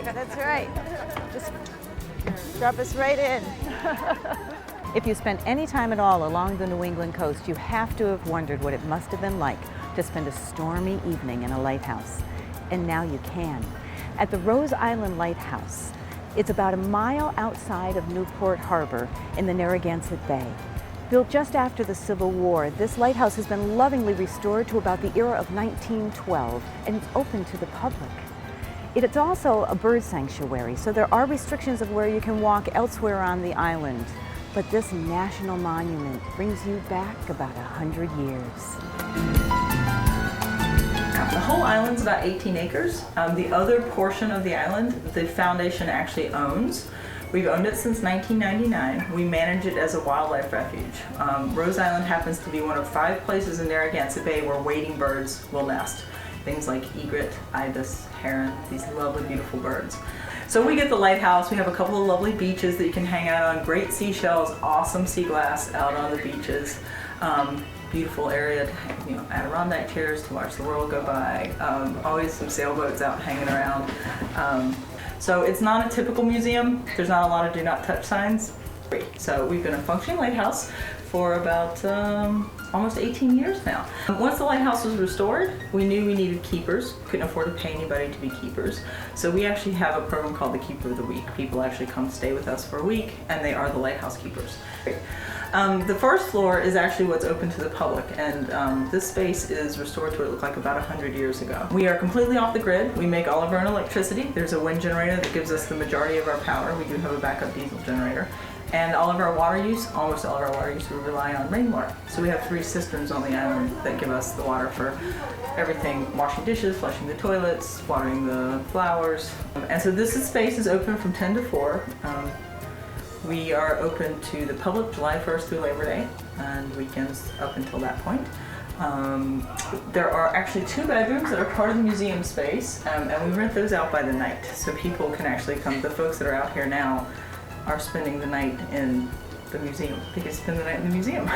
right, that's right. Just drop us right in. If you spent any time at all along the New England coast, you have to have wondered what it must have been like to spend a stormy evening in a lighthouse. And now you can. At the Rose Island Lighthouse. It's about a mile outside of Newport Harbor in the Narragansett Bay. Built just after the Civil War, this lighthouse has been lovingly restored to about the era of 1912, and it's open to the public. It's also a bird sanctuary, so there are restrictions of where you can walk elsewhere on the island. But this national monument brings you back about 100 years. The whole island's about 18 acres. The other portion of the island, the foundation actually owns. We've owned it since 1999. We manage it as a wildlife refuge. Rose Island happens to be one of 5 places in Narragansett Bay where wading birds will nest. Things like egret, ibis, heron, these lovely, beautiful birds. So we get the lighthouse. We have a couple of lovely beaches that you can hang out on. Great seashells, awesome sea glass out on the beaches. Beautiful area to, Adirondack chairs to watch the world go by. Always some sailboats out hanging around. So it's not a typical museum. There's not a lot of do not touch signs. So we've been a functioning lighthouse for about almost 18 years now. Once the lighthouse was restored, we knew we needed keepers. Couldn't afford to pay anybody to be keepers. So we actually have a program called the Keeper of the Week. People actually come stay with us for a week, and they are the lighthouse keepers. The first floor is actually what's open to the public, and this space is restored to what it looked like about 100 years ago. We are completely off the grid. We make all of our own electricity. There's a wind generator that gives us the majority of our power. We do have a backup diesel generator. And all of our water use, almost all of our water use, we rely on rainwater. So we have 3 cisterns on the island that give us the water for everything: washing dishes, flushing the toilets, watering the flowers. And so this space is open from 10 to 4. We are open to the public July 1st through Labor Day, and weekends up until that point. There are actually 2 bedrooms that are part of the museum space, and we rent those out by the night. So people can actually come. The folks that are out here now are spending the night in the museum. They can spend the night in the museum.